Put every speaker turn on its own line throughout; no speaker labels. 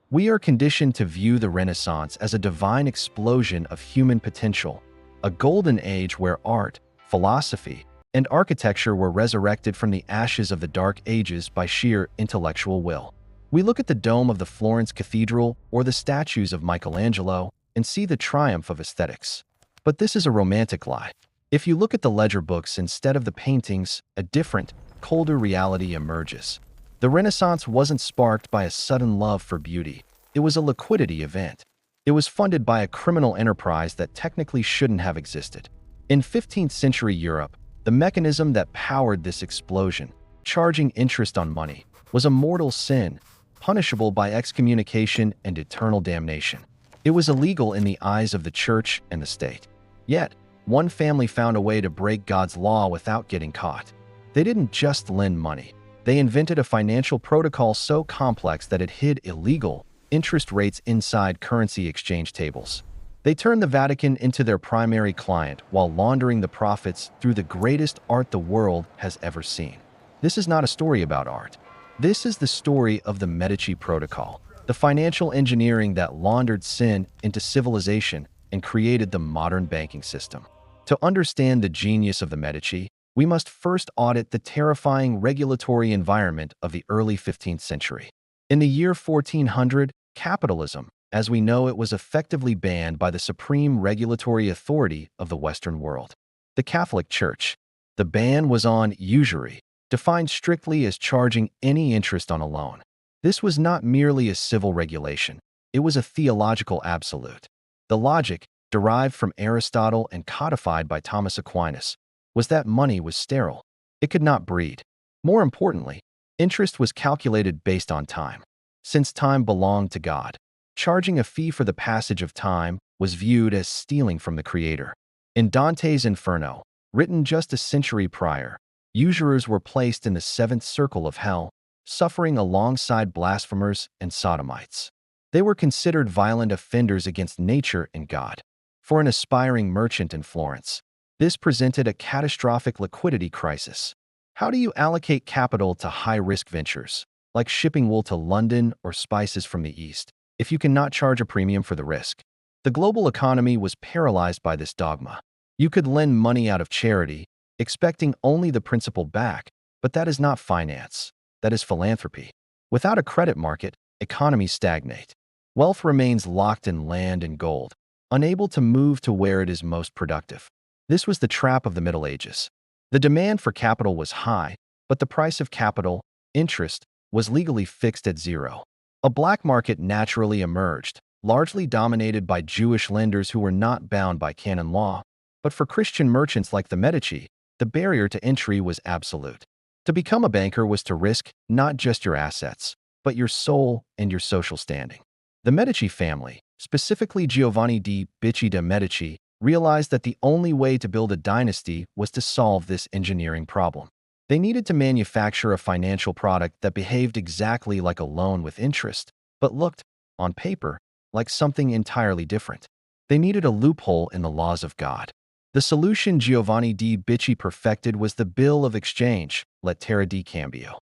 We are conditioned to view the Renaissance as a divine explosion of human potential, a golden age where art, philosophy, and architecture were resurrected from the ashes of the Dark Ages by sheer intellectual will. We look at the dome of the Florence Cathedral or the statues of Michelangelo and see the triumph of aesthetics. But this is a romantic lie. If you look at the ledger books instead of the paintings, a different, colder reality emerges. The Renaissance wasn't sparked by a sudden love for beauty. It was a liquidity event. It was funded by a criminal enterprise that technically shouldn't have existed. In 15th century Europe, the mechanism that powered this explosion, charging interest on money, was a mortal sin, punishable by excommunication and eternal damnation. It was illegal in the eyes of the church and the state. Yet, one family found a way to break God's law without getting caught. They didn't just lend money. They invented a financial protocol so complex that it hid illegal interest rates inside currency exchange tables. They turned the Vatican into their primary client while laundering the profits through the greatest art the world has ever seen. This is not a story about art. This is the story of the Medici Protocol, the financial engineering that laundered sin into civilization and created the modern banking system. To understand the genius of the Medici, we must first audit the terrifying regulatory environment of the early 15th century. In the year 1400, capitalism, as we know it, was effectively banned by the supreme regulatory authority of the Western world, the Catholic Church. The ban was on usury, defined strictly as charging any interest on a loan. This was not merely a civil regulation, it was a theological absolute. The logic, derived from Aristotle and codified by Thomas Aquinas, was that money was sterile. It could not breed. More importantly, interest was calculated based on time. Since time belonged to God, charging a fee for the passage of time was viewed as stealing from the Creator. In Dante's Inferno, written just a century prior, usurers were placed in the seventh circle of hell, suffering alongside blasphemers and sodomites. They were considered violent offenders against nature and God. For an aspiring merchant in Florence, this presented a catastrophic liquidity crisis. How do you allocate capital to high-risk ventures, like shipping wool to London or spices from the East, if you cannot charge a premium for the risk? The global economy was paralyzed by this dogma. You could lend money out of charity, expecting only the principal back, but that is not finance. That is philanthropy. Without a credit market, economies stagnate. Wealth remains locked in land and gold, unable to move to where it is most productive. This was the trap of the Middle Ages. The demand for capital was high, but the price of capital, interest, was legally fixed at zero. A black market naturally emerged, largely dominated by Jewish lenders who were not bound by canon law. But for Christian merchants like the Medici, the barrier to entry was absolute. To become a banker was to risk not just your assets, but your soul and your social standing. The Medici family, specifically Giovanni di Bicci de' Medici, realized that the only way to build a dynasty was to solve this engineering problem. They needed to manufacture a financial product that behaved exactly like a loan with interest, but looked, on paper, like something entirely different. They needed a loophole in the laws of God. The solution Giovanni di Bicci perfected was the bill of exchange, lettera di cambio.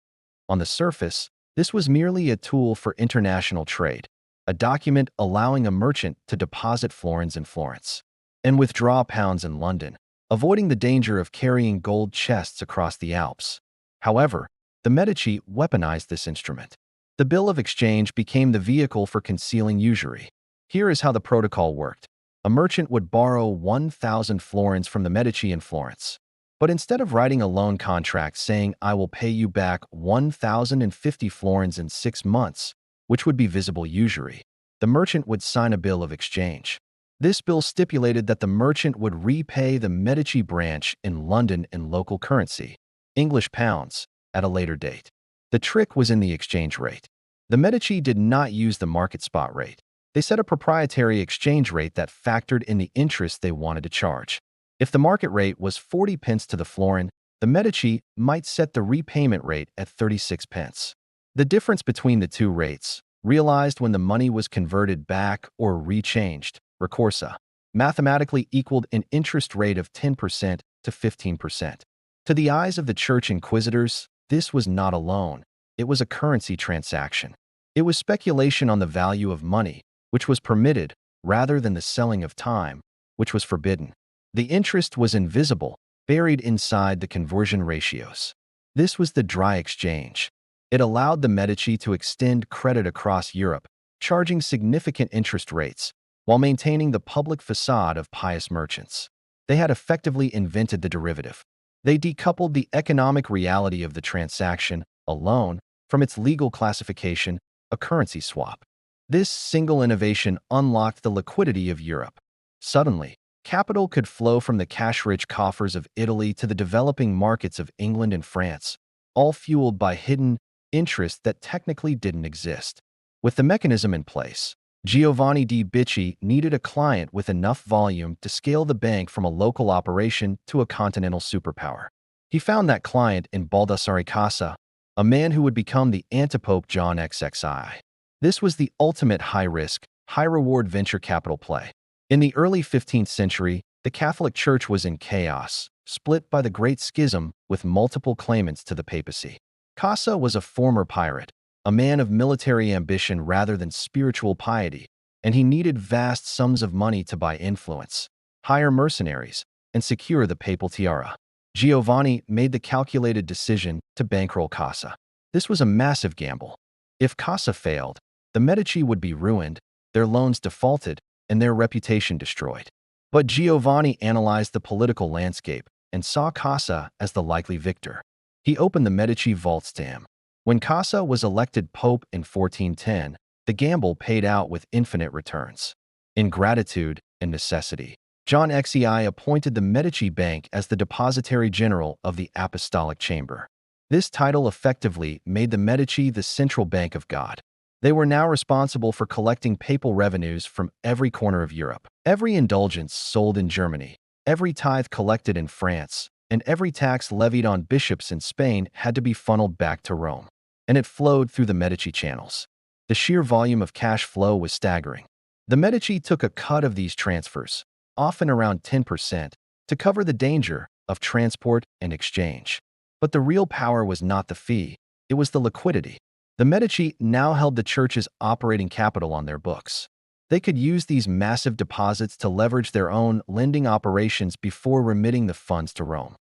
On the surface, this was merely a tool for international trade, a document allowing a merchant to deposit florins in Florence and withdraw pounds in London, avoiding the danger of carrying gold chests across the Alps. However, the Medici weaponized this instrument. The bill of exchange became the vehicle for concealing usury. Here is how the protocol worked. A merchant would borrow 1,000 florins from the Medici in Florence. But instead of writing a loan contract saying, "I will pay you back 1,050 florins in 6 months," which would be visible usury, the merchant would sign a bill of exchange. This bill stipulated that the merchant would repay the Medici branch in London in local currency, English pounds, at a later date. The trick was in the exchange rate. The Medici did not use the market spot rate. They set a proprietary exchange rate that factored in the interest they wanted to charge. If the market rate was 40 pence to the florin, the Medici might set the repayment rate at 36 pence. The difference between the two rates, realized when the money was converted back or rechanged, ricorsa, mathematically equaled an interest rate of 10% to 15%. To the eyes of the church inquisitors, this was not a loan. It was a currency transaction. It was speculation on the value of money, which was permitted, rather than the selling of time, which was forbidden. The interest was invisible, buried inside the conversion ratios. This was the dry exchange. It allowed the Medici to extend credit across Europe, charging significant interest rates, while maintaining the public facade of pious merchants. They had effectively invented the derivative. They decoupled the economic reality of the transaction, a loan, from its legal classification, a currency swap. This single innovation unlocked the liquidity of Europe. Suddenly, capital could flow from the cash-rich coffers of Italy to the developing markets of England and France, all fueled by hidden interest that technically didn't exist. With the mechanism in place, Giovanni di Bicci needed a client with enough volume to scale the bank from a local operation to a continental superpower. He found that client in Baldassare Casa, a man who would become the antipope John XXI. This was the ultimate high-risk, high-reward venture capital play. In the early 15th century, the Catholic Church was in chaos, split by the Great Schism with multiple claimants to the papacy. Casa was a former pirate, a man of military ambition rather than spiritual piety, and he needed vast sums of money to buy influence, hire mercenaries, and secure the papal tiara. Giovanni made the calculated decision to bankroll Casa. This was a massive gamble. If Casa failed, the Medici would be ruined, their loans defaulted, and their reputation destroyed. But Giovanni analyzed the political landscape and saw Casa as the likely victor. He opened the Medici vaults to him. When Casa was elected pope in 1410, the gamble paid out with infinite returns. In gratitude and necessity, John XXI appointed the Medici Bank as the depositary general of the Apostolic Chamber. This title effectively made the Medici the central bank of God. They were now responsible for collecting papal revenues from every corner of Europe. Every indulgence sold in Germany, every tithe collected in France, and every tax levied on bishops in Spain had to be funneled back to Rome. And it flowed through the Medici channels. The sheer volume of cash flow was staggering. The Medici took a cut of these transfers, often around 10%, to cover the danger of transport and exchange. But the real power was not the fee, it was the liquidity. The Medici now held the church's operating capital on their books. They could use these massive deposits to leverage their own lending operations before remitting the funds to Rome.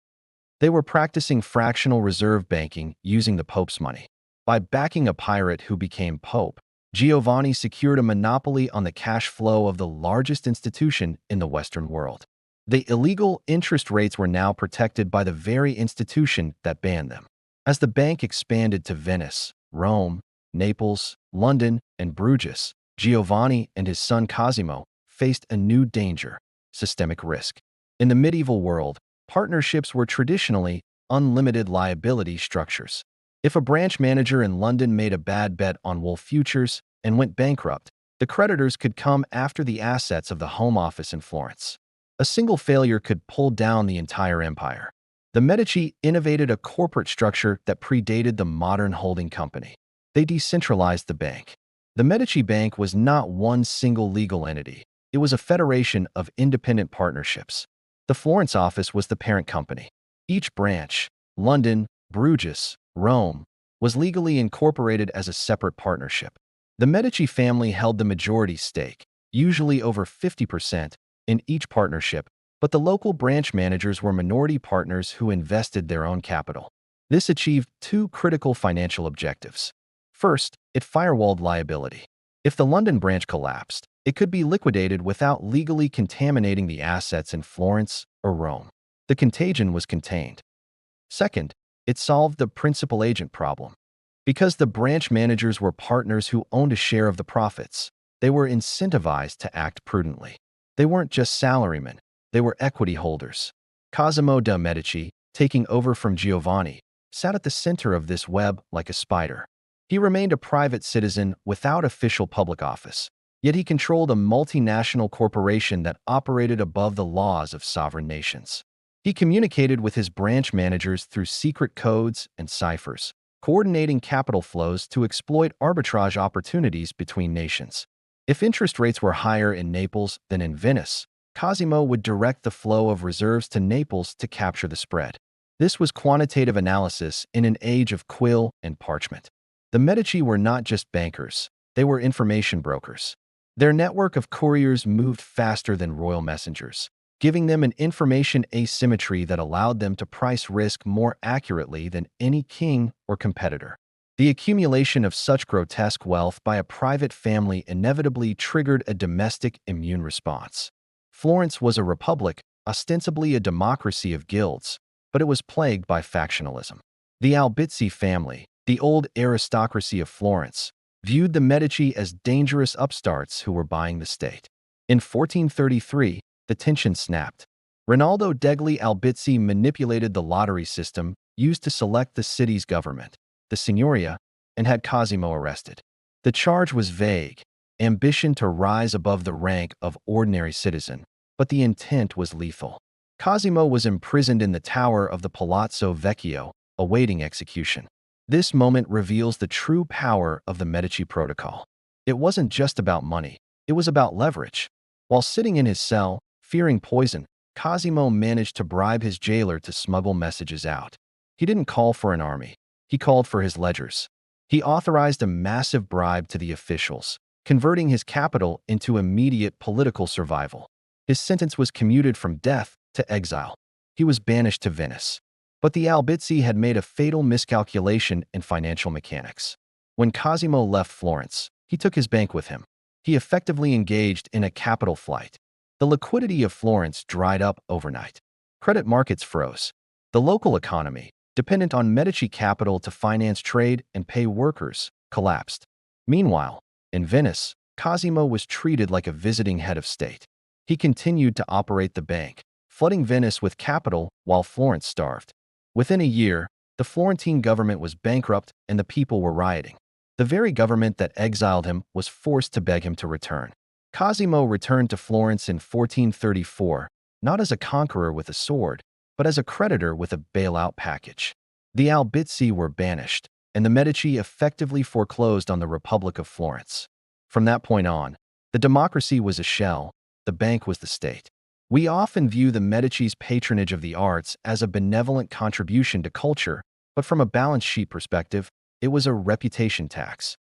They were practicing fractional reserve banking using the Pope's money. By backing a pirate who became Pope, Giovanni secured a monopoly on the cash flow of the largest institution in the Western world. The illegal interest rates were now protected by the very institution that banned them. As the bank expanded to Venice, Rome, Naples, London, and Bruges, Giovanni and his son Cosimo faced a new danger: systemic risk. In the medieval world, partnerships were traditionally unlimited liability structures. If a branch manager in London made a bad bet on wool futures and went bankrupt, the creditors could come after the assets of the home office in Florence. A single failure could pull down the entire empire. The Medici innovated a corporate structure that predated the modern holding company. They decentralized the bank. The Medici Bank was not one single legal entity. It was a federation of independent partnerships. The Florence office was the parent company. Each branch, London, Bruges, Rome, was legally incorporated as a separate partnership. The Medici family held the majority stake, usually over 50%, in each partnership, but the local branch managers were minority partners who invested their own capital. This achieved two critical financial objectives. First, it firewalled liability. If the London branch collapsed, it could be liquidated without legally contaminating the assets in Florence or Rome. The contagion was contained. Second, it solved the principal agent problem. Because the branch managers were partners who owned a share of the profits, they were incentivized to act prudently. They weren't just salarymen, they were equity holders. Cosimo de' Medici, taking over from Giovanni, sat at the center of this web like a spider. He remained a private citizen without official public office, yet he controlled a multinational corporation that operated above the laws of sovereign nations. He communicated with his branch managers through secret codes and ciphers, coordinating capital flows to exploit arbitrage opportunities between nations. If interest rates were higher in Naples than in Venice, Cosimo would direct the flow of reserves to Naples to capture the spread. This was quantitative analysis in an age of quill and parchment. The Medici were not just bankers, they were information brokers. Their network of couriers moved faster than royal messengers, giving them an information asymmetry that allowed them to price risk more accurately than any king or competitor. The accumulation of such grotesque wealth by a private family inevitably triggered a domestic immune response. Florence was a republic, ostensibly a democracy of guilds, but it was plagued by factionalism. The Albizzi family, the old aristocracy of Florence, viewed the Medici as dangerous upstarts who were buying the state. In 1433, the tension snapped. Rinaldo degli Albizzi manipulated the lottery system used to select the city's government, the Signoria, and had Cosimo arrested. The charge was vague, ambition to rise above the rank of ordinary citizen, but the intent was lethal. Cosimo was imprisoned in the tower of the Palazzo Vecchio, awaiting execution. This moment reveals the true power of the Medici Protocol. It wasn't just about money, it was about leverage. While sitting in his cell, fearing poison, Cosimo managed to bribe his jailer to smuggle messages out. He didn't call for an army, he called for his ledgers. He authorized a massive bribe to the officials, converting his capital into immediate political survival. His sentence was commuted from death to exile. He was banished to Venice. But the Albizzi had made a fatal miscalculation in financial mechanics. When Cosimo left Florence, he took his bank with him. He effectively engaged in a capital flight. The liquidity of Florence dried up overnight. Credit markets froze. The local economy, dependent on Medici capital to finance trade and pay workers, collapsed. Meanwhile, in Venice, Cosimo was treated like a visiting head of state. He continued to operate the bank, flooding Venice with capital while Florence starved. Within a year, the Florentine government was bankrupt and the people were rioting. The very government that exiled him was forced to beg him to return. Cosimo returned to Florence in 1434, not as a conqueror with a sword, but as a creditor with a bailout package. The Albizzi were banished, and the Medici effectively foreclosed on the Republic of Florence. From that point on, the democracy was a shell, the bank was the state. We often view the Medici's patronage of the arts as a benevolent contribution to culture, but from a balance sheet perspective, it was a reputation tax.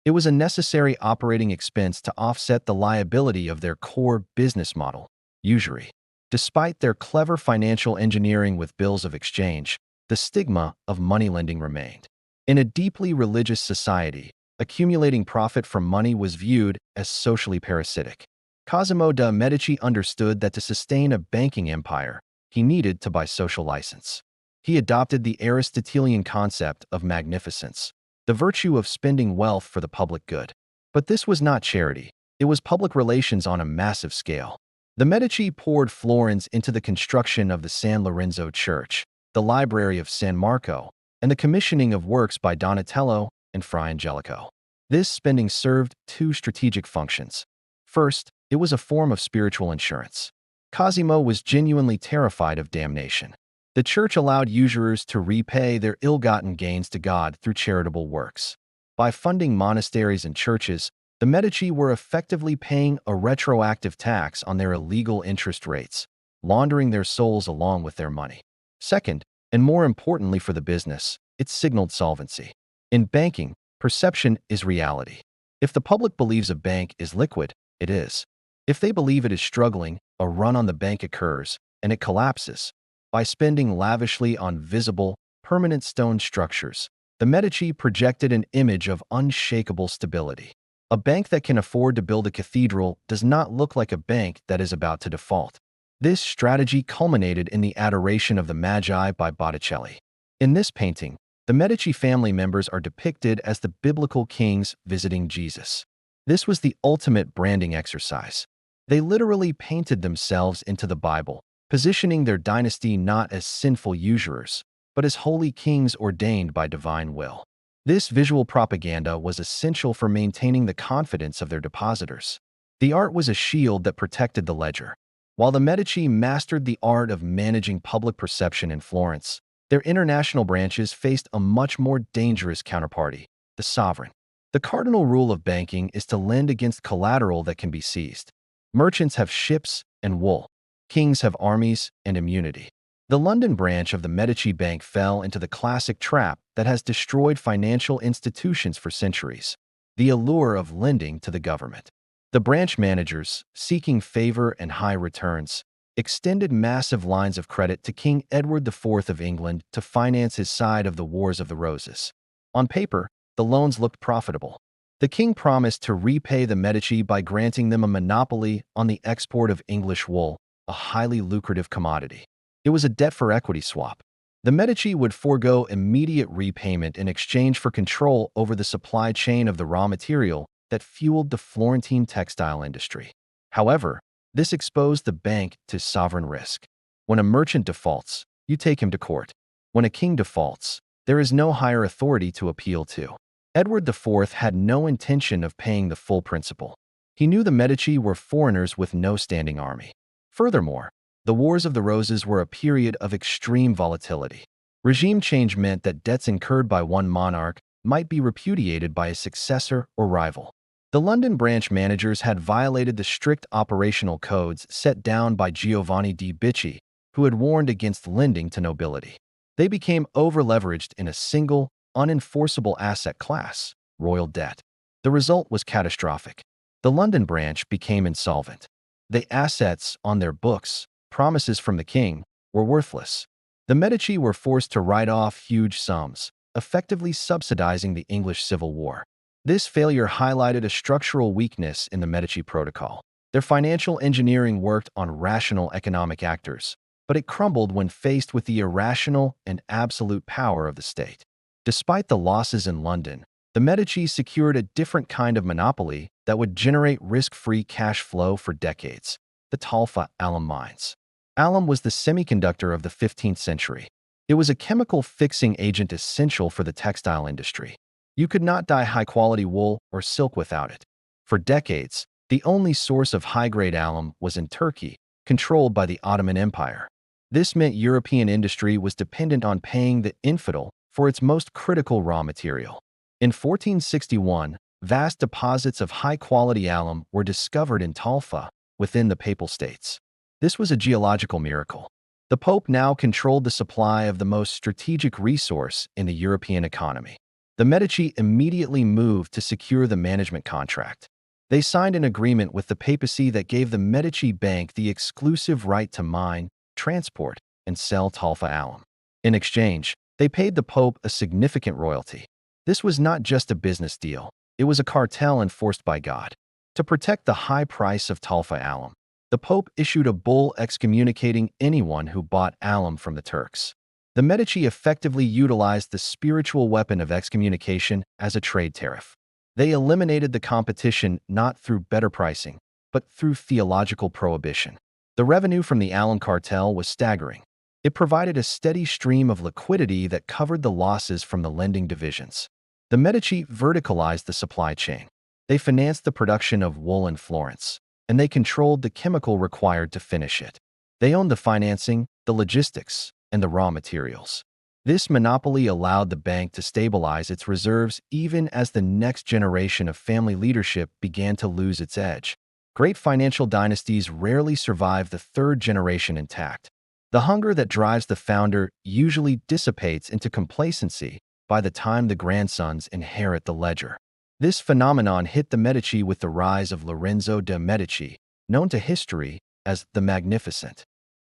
It was a necessary operating expense to offset the liability of their core business model, usury. Despite their clever financial engineering with bills of exchange, the stigma of moneylending remained. In a deeply religious society, accumulating profit from money was viewed as socially parasitic. Cosimo de' Medici understood that to sustain a banking empire, he needed to buy social license. He adopted the Aristotelian concept of magnificence, the virtue of spending wealth for the public good. But this was not charity, it was public relations on a massive scale. The Medici poured florins into the construction of the San Lorenzo Church, the library of San Marco, and the commissioning of works by Donatello and Fra Angelico. This spending served two strategic functions. First, it was a form of spiritual insurance. Cosimo was genuinely terrified of damnation. The church allowed usurers to repay their ill-gotten gains to God through charitable works. By funding monasteries and churches, the Medici were effectively paying a retroactive tax on their illegal interest rates, laundering their souls along with their money. Second, and more importantly for the business, it signaled solvency. In banking, perception is reality. If the public believes a bank is liquid, it is. If they believe it is struggling, a run on the bank occurs, and it collapses. By spending lavishly on visible, permanent stone structures, the Medici projected an image of unshakable stability. A bank that can afford to build a cathedral does not look like a bank that is about to default. This strategy culminated in the Adoration of the Magi by Botticelli. In this painting, the Medici family members are depicted as the biblical kings visiting Jesus. This was the ultimate branding exercise. They literally painted themselves into the Bible, positioning their dynasty not as sinful usurers, but as holy kings ordained by divine will. This visual propaganda was essential for maintaining the confidence of their depositors. The art was a shield that protected the ledger. While the Medici mastered the art of managing public perception in Florence, their international branches faced a much more dangerous counterparty, the sovereign. The cardinal rule of banking is to lend against collateral that can be seized. Merchants have ships and wool. Kings have armies and immunity. The London branch of the Medici Bank fell into the classic trap that has destroyed financial institutions for centuries: the allure of lending to the government. The branch managers, seeking favor and high returns, extended massive lines of credit to King Edward IV of England to finance his side of the Wars of the Roses. On paper, the loans looked profitable. The king promised to repay the Medici by granting them a monopoly on the export of English wool, a highly lucrative commodity. It was a debt-for-equity swap. The Medici would forego immediate repayment in exchange for control over the supply chain of the raw material that fueled the Florentine textile industry. However, this exposed the bank to sovereign risk. When a merchant defaults, you take him to court. When a king defaults, there is no higher authority to appeal to. Edward IV had no intention of paying the full principal. He knew the Medici were foreigners with no standing army. Furthermore, the Wars of the Roses were a period of extreme volatility. Regime change meant that debts incurred by one monarch might be repudiated by a successor or rival. The London branch managers had violated the strict operational codes set down by Giovanni di Bicci, who had warned against lending to nobility. They became over-leveraged in a single, unenforceable asset class, royal debt. The result was catastrophic. The London branch became insolvent. The assets on their books, promises from the king, were worthless. The Medici were forced to write off huge sums, effectively subsidizing the English Civil War. This failure highlighted a structural weakness in the Medici Protocol. Their financial engineering worked on rational economic actors, but it crumbled when faced with the irrational and absolute power of the state. Despite the losses in London, the Medici secured a different kind of monopoly that would generate risk-free cash flow for decades: the Talfa alum mines. Alum was the semiconductor of the 15th century. It was a chemical fixing agent essential for the textile industry. You could not dye high-quality wool or silk without it. For decades, the only source of high-grade alum was in Turkey, controlled by the Ottoman Empire. This meant European industry was dependent on paying the infidel for its most critical raw material. In 1461, vast deposits of high-quality alum were discovered in Talfa, within the Papal States. This was a geological miracle. The Pope now controlled the supply of the most strategic resource in the European economy. The Medici immediately moved to secure the management contract. They signed an agreement with the papacy that gave the Medici Bank the exclusive right to mine, transport, and sell Talfa alum. In exchange, they paid the Pope a significant royalty. This was not just a business deal, it was a cartel enforced by God. To protect the high price of Talfa alum, the Pope issued a bull excommunicating anyone who bought alum from the Turks. The Medici effectively utilized the spiritual weapon of excommunication as a trade tariff. They eliminated the competition not through better pricing, but through theological prohibition. The revenue from the alum cartel was staggering. It provided a steady stream of liquidity that covered the losses from the lending divisions. The Medici verticalized the supply chain. They financed the production of wool in Florence, and they controlled the chemical required to finish it. They owned the financing, the logistics, and the raw materials. This monopoly allowed the bank to stabilize its reserves even as the next generation of family leadership began to lose its edge. Great financial dynasties rarely survive the third generation intact. The hunger that drives the founder usually dissipates into complacency by the time the grandsons inherit the ledger. This phenomenon hit the Medici with the rise of Lorenzo de' Medici, known to history as the Magnificent.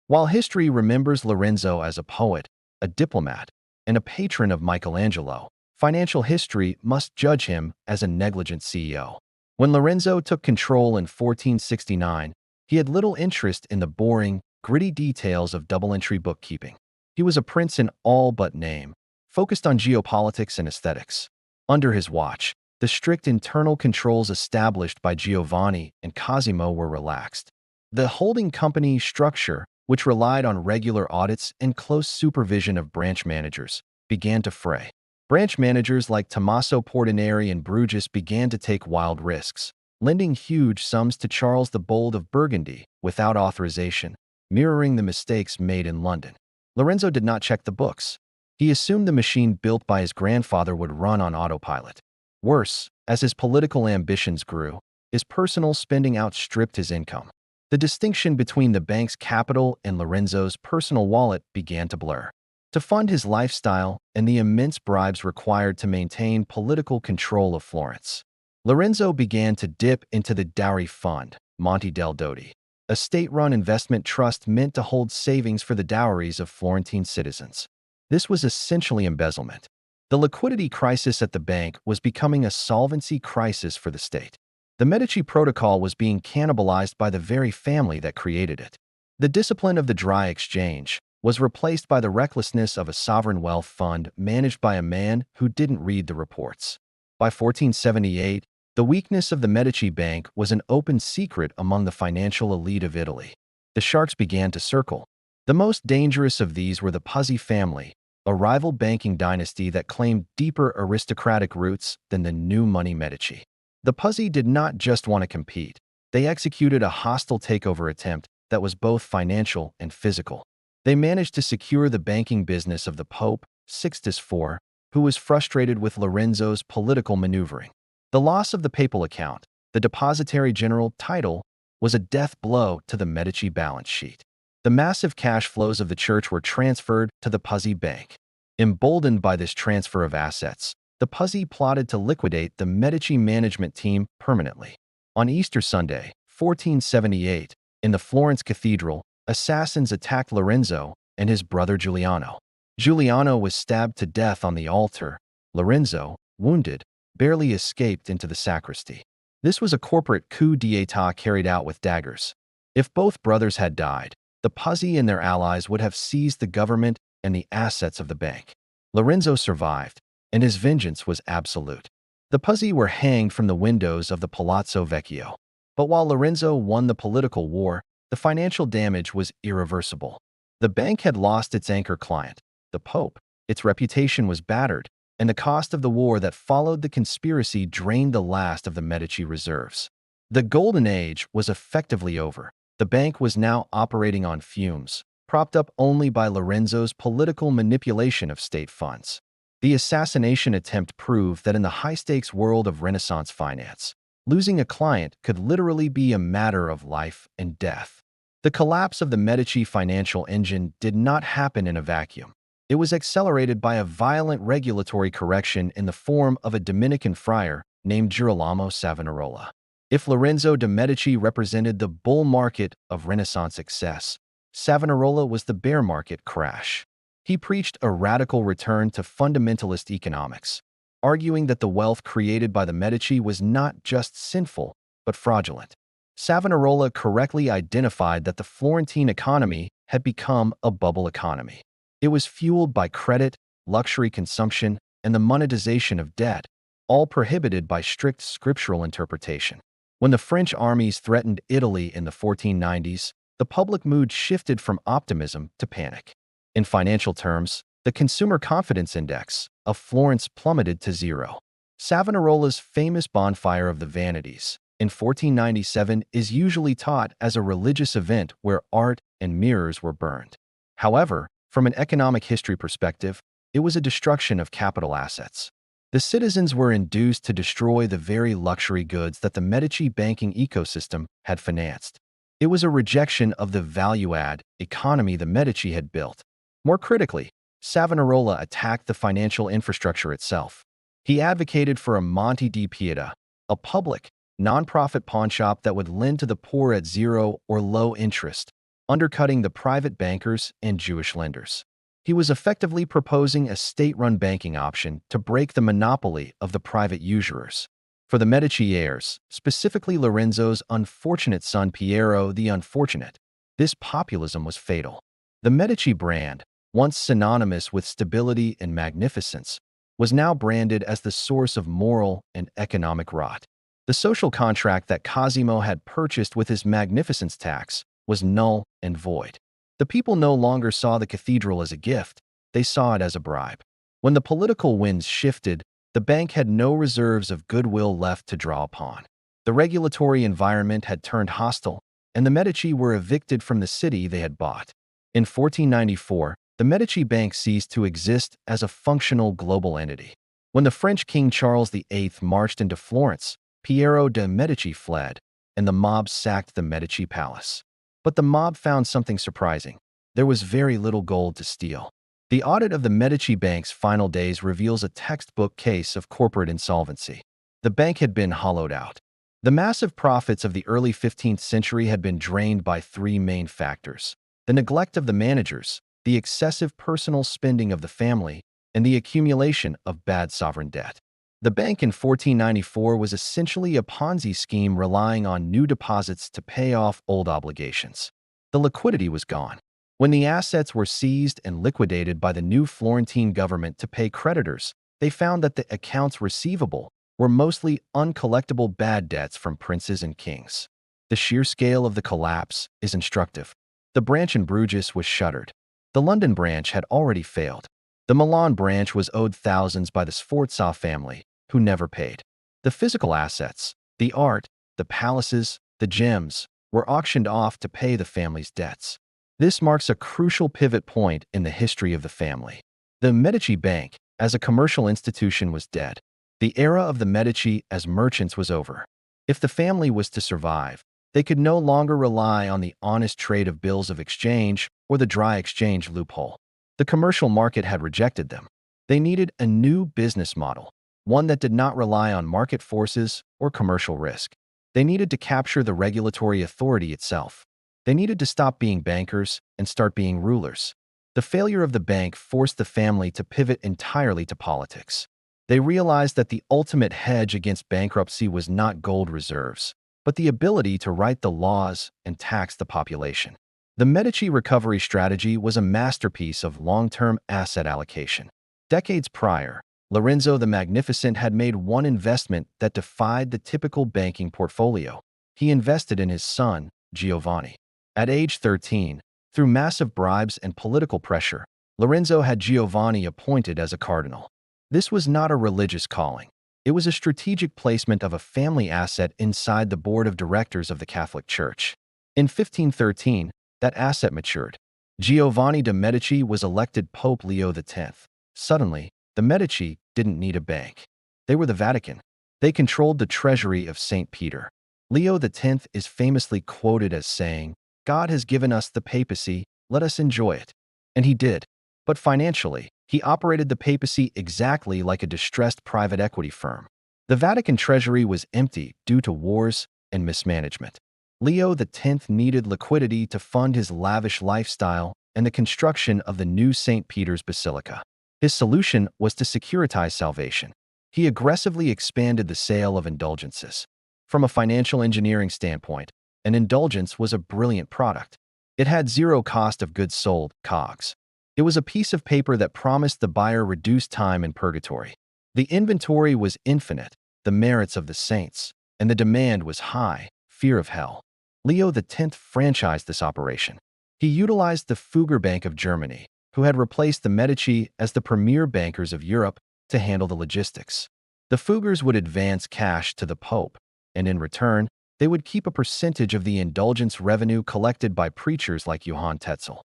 While history remembers Lorenzo as a poet, a diplomat, and a patron of Michelangelo, financial history must judge him as a negligent CEO. When Lorenzo took control in 1469, he had little interest in the boring, gritty details of double-entry bookkeeping. He was a prince in all but name, focused on geopolitics and aesthetics. Under his watch, the strict internal controls established by Giovanni and Cosimo were relaxed. The holding company structure, which relied on regular audits and close supervision of branch managers, began to fray. Branch managers like Tommaso Portinari in Bruges began to take wild risks, lending huge sums to Charles the Bold of Burgundy without authorization, mirroring the mistakes made in London. Lorenzo did not check the books. He assumed the machine built by his grandfather would run on autopilot. Worse, as his political ambitions grew, his personal spending outstripped his income. the distinction between the bank's capital and Lorenzo's personal wallet began to blur. To fund his lifestyle and the immense bribes required to maintain political control of Florence, Lorenzo began to dip into the dowry fund, Monte del Dotti, a state-run investment trust meant to hold savings for the dowries of Florentine citizens. This was essentially embezzlement. The liquidity crisis at the bank was becoming a solvency crisis for the state. The Medici Protocol was being cannibalized by the very family that created it. The discipline of the dry exchange was replaced by the recklessness of a sovereign wealth fund managed by a man who didn't read the reports. By 1478, the weakness of the Medici Bank was an open secret among the financial elite of Italy. The sharks began to circle. The most dangerous of these were the Puzzi family, a rival banking dynasty that claimed deeper aristocratic roots than the new money Medici. The Puzzi did not just want to compete. They executed a hostile takeover attempt that was both financial and physical. They managed to secure the banking business of the Pope, Sixtus IV, who was frustrated with Lorenzo's political maneuvering. The loss of the papal account, the depositary general title, was a death blow to the Medici balance sheet. The massive cash flows of the church were transferred to the Puzzi Bank. Emboldened by this transfer of assets, the Puzzi plotted to liquidate the Medici management team permanently. On Easter Sunday, 1478, in the Florence Cathedral, assassins attacked Lorenzo and his brother Giuliano. Giuliano was stabbed to death on the altar. Lorenzo, wounded, barely escaped into the sacristy. This was a corporate coup d'état carried out with daggers. If both brothers had died, the Puzzi and their allies would have seized the government and the assets of the bank. Lorenzo survived, and his vengeance was absolute. The Puzzi were hanged from the windows of the Palazzo Vecchio. But while Lorenzo won the political war, the financial damage was irreversible. The bank had lost its anchor client, the Pope. Its reputation was battered, and the cost of the war that followed the conspiracy drained the last of the Medici reserves. The Golden Age was effectively over. The bank was now operating on fumes, propped up only by Lorenzo's political manipulation of state funds. The assassination attempt proved that in the high-stakes world of Renaissance finance, losing a client could literally be a matter of life and death. The collapse of the Medici financial engine did not happen in a vacuum. It was accelerated by a violent regulatory correction in the form of a Dominican friar named Girolamo Savonarola. If Lorenzo de' Medici represented the bull market of Renaissance excess, Savonarola was the bear market crash. He preached a radical return to fundamentalist economics, arguing that the wealth created by the Medici was not just sinful, but fraudulent. Savonarola correctly identified that the Florentine economy had become a bubble economy. It was fueled by credit, luxury consumption, and the monetization of debt, all prohibited by strict scriptural interpretation. When the French armies threatened Italy in the 1490s, the public mood shifted from optimism to panic. In financial terms, the Consumer Confidence Index of Florence plummeted to zero. Savonarola's famous Bonfire of the Vanities in 1497 is usually taught as a religious event where art and mirrors were burned. However, from an economic history perspective, it was a destruction of capital assets. The citizens were induced to destroy the very luxury goods that the Medici banking ecosystem had financed. It was a rejection of the value-add economy the Medici had built. More critically, Savonarola attacked the financial infrastructure itself. He advocated for a Monte di Pietà, a public, non-profit pawnshop that would lend to the poor at zero or low interest, undercutting the private bankers and Jewish lenders. He was effectively proposing a state-run banking option to break the monopoly of the private usurers. For the Medici heirs, specifically Lorenzo's unfortunate son Piero the Unfortunate, this populism was fatal. The Medici brand, once synonymous with stability and magnificence, was now branded as the source of moral and economic rot. The social contract that Cosimo had purchased with his magnificence tax was null and void. The people no longer saw the cathedral as a gift, they saw it as a bribe. When the political winds shifted, the bank had no reserves of goodwill left to draw upon. The regulatory environment had turned hostile, and the Medici were evicted from the city they had bought. In 1494, the Medici Bank ceased to exist as a functional global entity. When the French King Charles VIII marched into Florence, Piero de' Medici fled, and the mob sacked the Medici palace. But the mob found something surprising. There was very little gold to steal. The audit of the Medici Bank's final days reveals a textbook case of corporate insolvency. The bank had been hollowed out. The massive profits of the early 15th century had been drained by three main factors: the neglect of the managers, the excessive personal spending of the family, and the accumulation of bad sovereign debt. The bank in 1494 was essentially a Ponzi scheme relying on new deposits to pay off old obligations. The liquidity was gone. When the assets were seized and liquidated by the new Florentine government to pay creditors, they found that the accounts receivable were mostly uncollectible bad debts from princes and kings. The sheer scale of the collapse is instructive. The branch in Bruges was shuttered. The London branch had already failed. The Milan branch was owed thousands by the Sforza family, who never paid. The physical assets, the art, the palaces, the gems, were auctioned off to pay the family's debts. This marks a crucial pivot point in the history of the family. The Medici Bank, as a commercial institution, was dead. The era of the Medici as merchants was over. If the family was to survive, they could no longer rely on the honest trade of bills of exchange or the dry exchange loophole. The commercial market had rejected them. They needed a new business model, one that did not rely on market forces or commercial risk. They needed to capture the regulatory authority itself. They needed to stop being bankers and start being rulers. The failure of the bank forced the family to pivot entirely to politics. They realized that the ultimate hedge against bankruptcy was not gold reserves, but the ability to write the laws and tax the population. The Medici recovery strategy was a masterpiece of long-term asset allocation. Decades prior, Lorenzo the Magnificent had made one investment that defied the typical banking portfolio. He invested in his son, Giovanni. At age 13, through massive bribes and political pressure, Lorenzo had Giovanni appointed as a cardinal. This was not a religious calling. It was a strategic placement of a family asset inside the board of directors of the Catholic Church. In 1513, that asset matured. Giovanni de' Medici was elected Pope Leo X. Suddenly, the Medici didn't need a bank. They were the Vatican. They controlled the treasury of St. Peter. Leo X is famously quoted as saying, "God has given us the papacy, let us enjoy it." And he did. But financially, he operated the papacy exactly like a distressed private equity firm. The Vatican treasury was empty due to wars and mismanagement. Leo X needed liquidity to fund his lavish lifestyle and the construction of the new St. Peter's Basilica. His solution was to securitize salvation. He aggressively expanded the sale of indulgences. From a financial engineering standpoint, an indulgence was a brilliant product. It had zero cost of goods sold, COGS. It was a piece of paper that promised the buyer reduced time in purgatory. The inventory was infinite, the merits of the saints, and the demand was high, fear of hell. Leo X franchised this operation. He utilized the Fugger Bank of Germany, who had replaced the Medici as the premier bankers of Europe, to handle the logistics. The Fuggers would advance cash to the Pope, and in return, they would keep a percentage of the indulgence revenue collected by preachers like Johann Tetzel.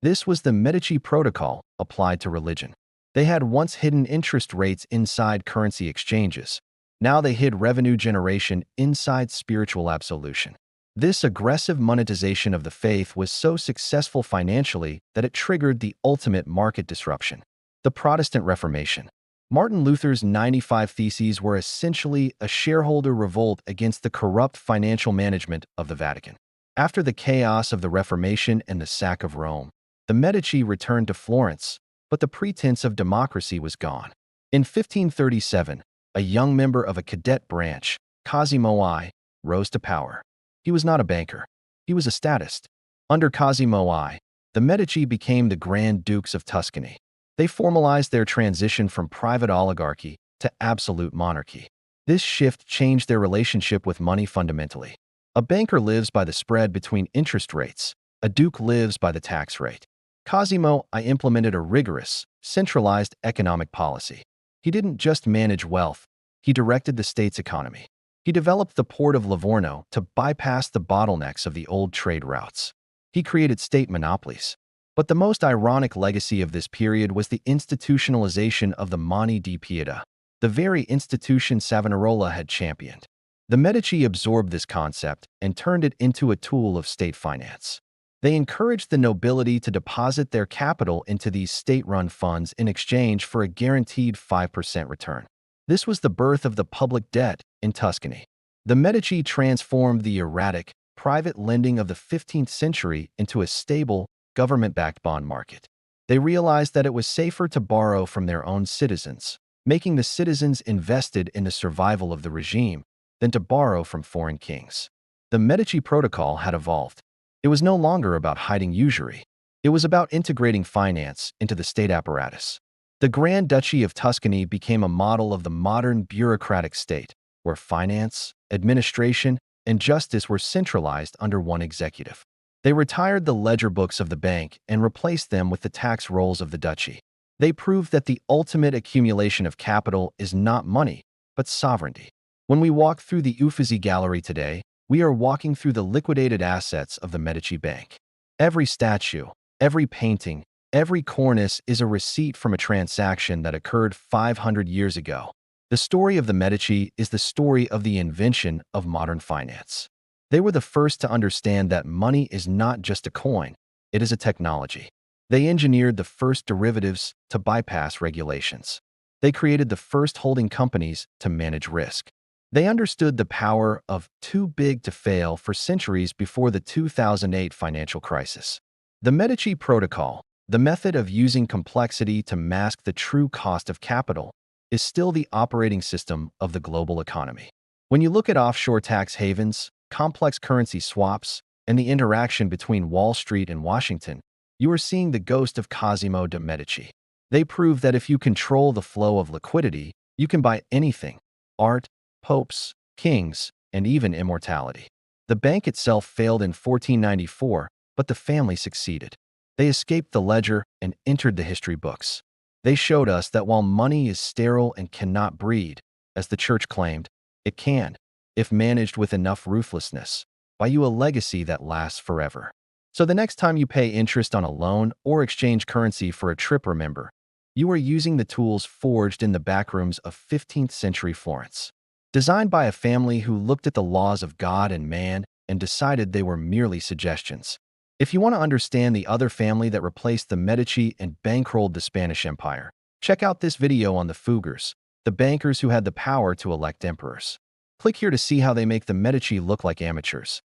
This was the Medici Protocol applied to religion. They had once hidden interest rates inside currency exchanges. Now they hid revenue generation inside spiritual absolution. This aggressive monetization of the faith was so successful financially that it triggered the ultimate market disruption: the Protestant Reformation. Martin Luther's 95 Theses were essentially a shareholder revolt against the corrupt financial management of the Vatican. After the chaos of the Reformation and the sack of Rome, the Medici returned to Florence, but the pretense of democracy was gone. In 1537, a young member of a cadet branch, Cosimo I, rose to power. He was not a banker. He was a statist. Under Cosimo I, the Medici became the Grand Dukes of Tuscany. They formalized their transition from private oligarchy to absolute monarchy. This shift changed their relationship with money fundamentally. A banker lives by the spread between interest rates. A duke lives by the tax rate. Cosimo I implemented a rigorous, centralized economic policy. He didn't just manage wealth, he directed the state's economy. He developed the port of Livorno to bypass the bottlenecks of the old trade routes. He created state monopolies. But the most ironic legacy of this period was the institutionalization of the Monte di Pietà, the very institution Savonarola had championed. The Medici absorbed this concept and turned it into a tool of state finance. They encouraged the nobility to deposit their capital into these state-run funds in exchange for a guaranteed 5% return. This was the birth of the public debt in Tuscany. The Medici transformed the erratic, private lending of the 15th century into a stable, government-backed bond market. They realized that it was safer to borrow from their own citizens, making the citizens invested in the survival of the regime, than to borrow from foreign kings. The Medici Protocol had evolved. It was no longer about hiding usury. It was about integrating finance into the state apparatus. The Grand Duchy of Tuscany became a model of the modern bureaucratic state, where finance, administration, and justice were centralized under one executive. They retired the ledger books of the bank and replaced them with the tax rolls of the duchy. They proved that the ultimate accumulation of capital is not money, but sovereignty. When we walk through the Uffizi Gallery today, we are walking through the liquidated assets of the Medici Bank. Every statue, every painting, every cornice is a receipt from a transaction that occurred 500 years ago. The story of the Medici is the story of the invention of modern finance. They were the first to understand that money is not just a coin, it is a technology. They engineered the first derivatives to bypass regulations. They created the first holding companies to manage risk. They understood the power of too big to fail for centuries before the 2008 financial crisis. The Medici Protocol, the method of using complexity to mask the true cost of capital, is still the operating system of the global economy. When you look at offshore tax havens, complex currency swaps, and the interaction between Wall Street and Washington, you are seeing the ghost of Cosimo de' Medici. They prove that if you control the flow of liquidity, you can buy anything: art, popes, kings, and even immortality. The bank itself failed in 1494, but the family succeeded. They escaped the ledger and entered the history books. They showed us that while money is sterile and cannot breed, as the church claimed, it can, if managed with enough ruthlessness, buy you a legacy that lasts forever. So the next time you pay interest on a loan or exchange currency for a trip, remember, you are using the tools forged in the backrooms of 15th century Florence. Designed by a family who looked at the laws of God and man and decided they were merely suggestions. If you want to understand the other family that replaced the Medici and bankrolled the Spanish Empire, check out this video on the Fuggers, the bankers who had the power to elect emperors. Click here to see how they make the Medici look like amateurs.